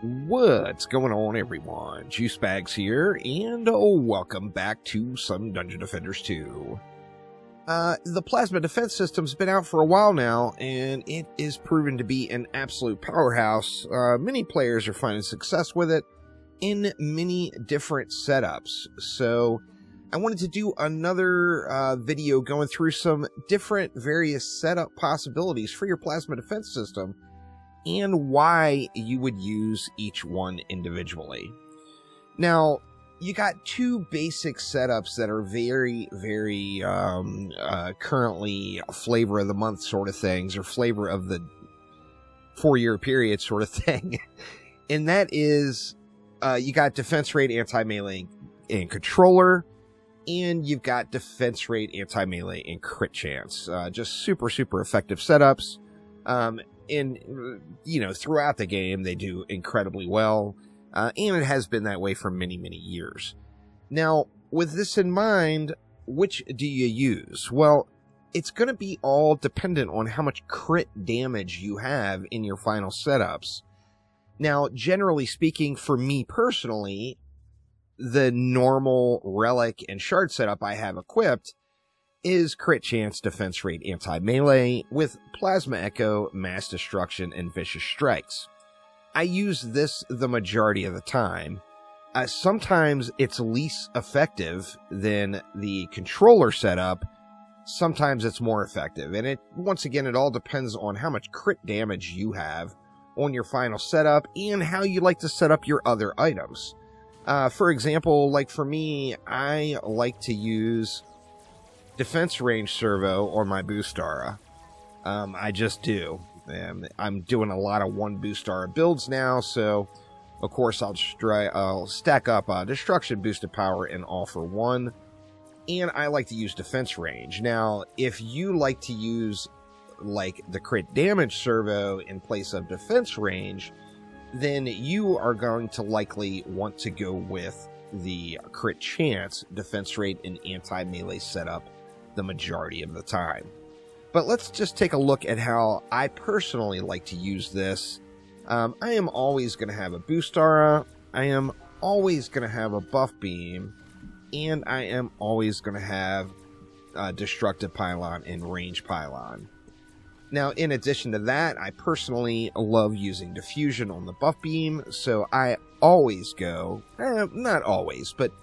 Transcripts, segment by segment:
What's going on, everyone? Juicebags here, and welcome back to some Dungeon Defenders 2. The plasma defense system's been out for a while now, and it is proven to be an absolute powerhouse. Many players are finding success with it in many different setups. So I wanted to do another video going through some different various setup possibilities for your plasma defense system, and why you would use each one individually. Now, you got two basic setups that are very, very currently flavor of the month sort of things, or flavor of the 4-year period sort of thing. And that is, you got defense rate, anti-melee, and controller, and you've got defense rate, anti-melee, and crit chance. Just super, super effective setups. And, you know, throughout the game, they do incredibly well, and it has been that way for many, many years. Now, with this in mind, which do you use? Well, it's going to be all dependent on how much crit damage you have in your final setups. Now, generally speaking, for me personally, the normal relic and shard setup I have equipped is crit chance, defense rate, anti-melee, with plasma echo, mass destruction, and vicious strikes. I use this the majority of the time. Sometimes it's less effective than the controller setup. Sometimes it's more effective. And once again, it all depends on how much crit damage you have on your final setup and how you like to set up your other items. For example, like for me, I like to use defense range servo on my Boostara. I just do. I'm doing a lot of one Boostara builds now, so of course I'll stack up destruction, boosted power, and all for one. And I like to use defense range. Now, if you like to use like the crit damage servo in place of defense range, then you are going to likely want to go with the crit chance, defense rate, and anti-melee setup the majority of the time. But let's just take a look at how I personally like to use this. I am always going to have a Boostara, I am always going to have a buff beam, and I am always going to have a destructive pylon and range pylon. Now, in addition to that, I personally love using diffusion on the buff beam, so I always go, not always, but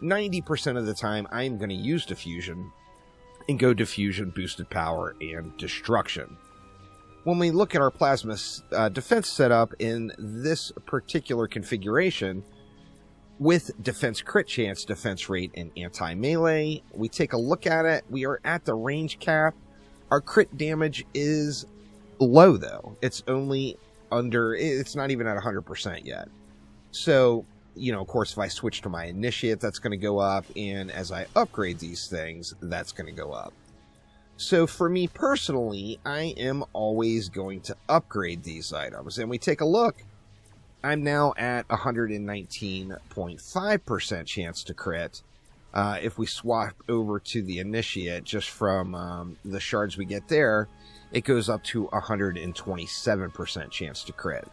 90% of the time I'm going to use diffusion and go diffusion, boosted power, and destruction. When we look at our plasma defense setup in this particular configuration, with defense crit chance, defense rate, and anti-melee, we take a look at it. We are at the range cap. Our crit damage is low, though. It's only under, it's not even at 100% yet. So, you know, of course, if I switch to my initiate, that's going to go up, and as I upgrade these things, that's going to go up. So for me personally, I am always going to upgrade these items. And we take a look, I'm now at 119.5% chance to crit. If we swap over to the initiate, just from the shards we get there, it goes up to 127% chance to crit.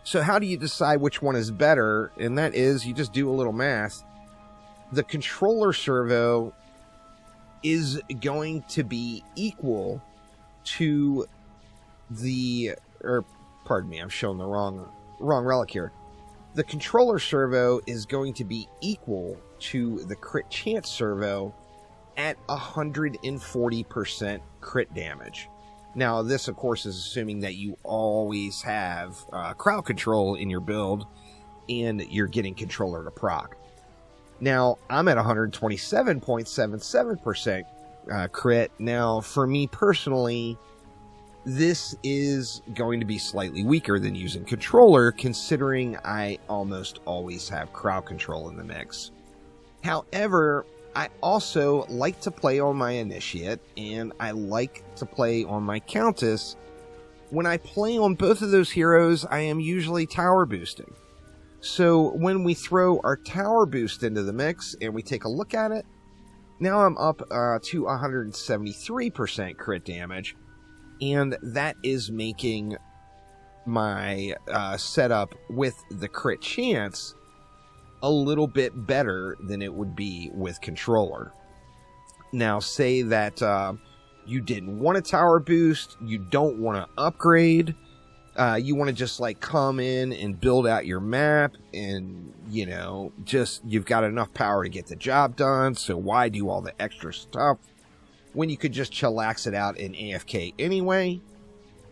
So how do you decide which one is better? And that is, you just do a little math. The controller servo is going to be equal to the, or pardon me, I'm showing the wrong relic here. The controller servo is going to be equal to the crit chance servo at 140% crit damage. Now, this, of course, is assuming that you always have crowd control in your build and you're getting controller to proc. Now, I'm at 127.77% crit. Now, for me personally, this is going to be slightly weaker than using controller, considering I almost always have crowd control in the mix. However, I also like to play on my initiate, and I like to play on my countess. When I play on both of those heroes, I am usually tower boosting. So when we throw our tower boost into the mix and we take a look at it, now I'm up to 173% crit damage, and that is making my setup with the crit chance a little bit better than it would be with controller. Now, say that you didn't want a tower boost, you don't want to upgrade, you want to just like come in and build out your map, and you know, just you've got enough power to get the job done, so why do all the extra stuff when you could just chillax it out in AFK anyway?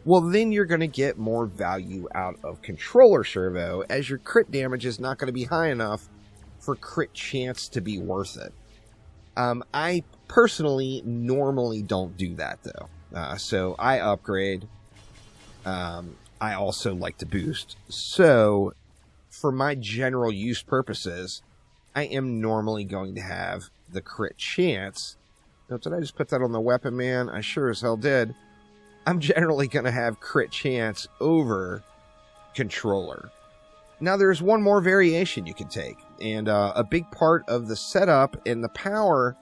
Well, then you're going to get more value out of controller servo, as your crit damage is not going to be high enough for crit chance to be worth it. I personally normally don't do that, though. So I upgrade. I also like to boost. So for my general use purposes, I am normally going to have the crit chance. Oh, did I just put that on the weapon, man? I sure as hell did. I'm generally going to have crit chance over controller. Now, there's one more variation you can take, and a big part of the setup and the power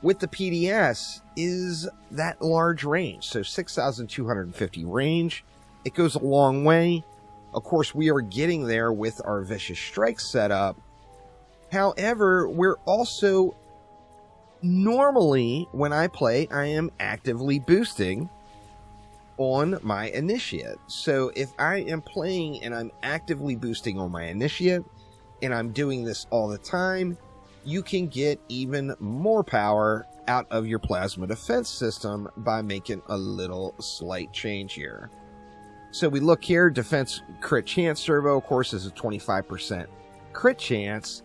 with the PDS is that large range. So 6,250 range, it goes a long way. Of course, we are getting there with our Vicious Strike setup. However, we're also, normally when I play, I am actively boosting on my initiate. So if I am playing and I'm actively boosting on my initiate, and I'm doing this all the time, you can get even more power out of your plasma defense system by making a little slight change here. So we look here, defense crit chance servo, of course, is a 25% crit chance.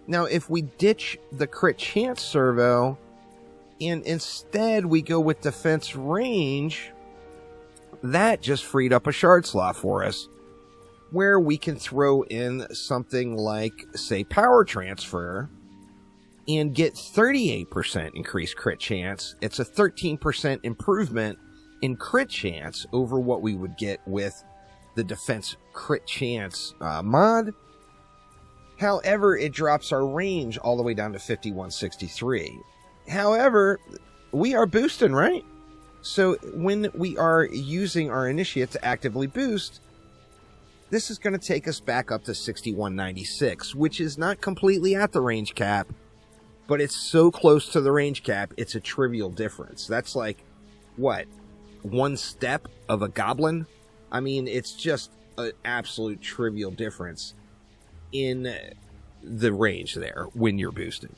Now, if we ditch the crit chance servo and instead we go with defense range, that just freed up a shard slot for us, where we can throw in something like, say, power transfer and get 38% increased crit chance. It's a 13% improvement in crit chance over what we would get with the defense crit chance mod. However, it drops our range all the way down to 5163. However, we are boosting, right? So when we are using our initiate to actively boost, this is going to take us back up to 6196, which is not completely at the range cap, but it's so close to the range cap, it's a trivial difference. That's like, what, one step of a goblin? I mean, it's just an absolute trivial difference in the range there when you're boosting.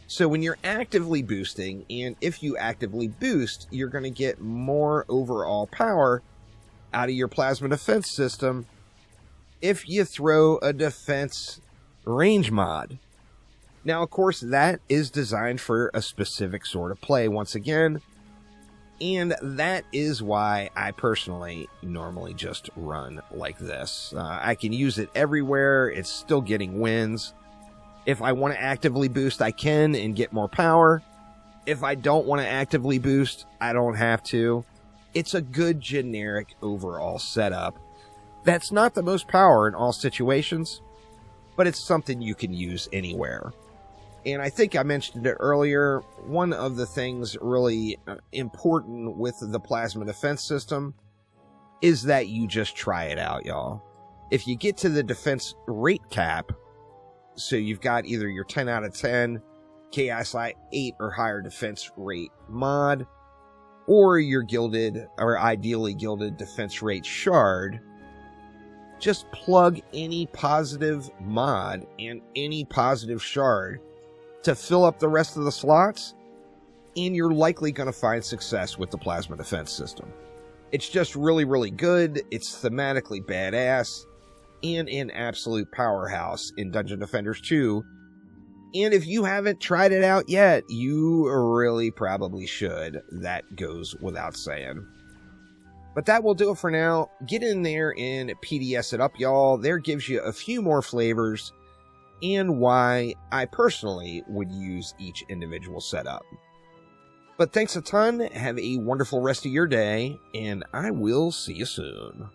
So when you're actively boosting, and if you actively boost, you're going to get more overall power out of your plasma defense system if you throw a defense range mod. Now, of course, that is designed for a specific sort of play, once again, and that is why I personally normally just run like this. I can use it everywhere. It's still getting wins. If I want to actively boost, I can and get more power. If I don't want to actively boost, I don't have to. It's a good generic overall setup. That's not the most power in all situations, but it's something you can use anywhere. And I think I mentioned it earlier, one of the things really important with the plasma defense system is that you just try it out, y'all. If you get to the defense rate cap, so you've got either your 10 out of 10 KSI 8 or higher defense rate mod, or your gilded, or ideally gilded defense rate shard, just plug any positive mod and any positive shard to fill up the rest of the slots, and you're likely going to find success with the plasma defense system. It's just really, really good. It's thematically badass, and an absolute powerhouse in Dungeon Defenders 2. And if you haven't tried it out yet, you really probably should. That goes without saying. But that will do it for now. Get in there and PDS it up, y'all. There gives you a few more flavors and why I personally would use each individual setup. But thanks a ton. Have a wonderful rest of your day, and I will see you soon.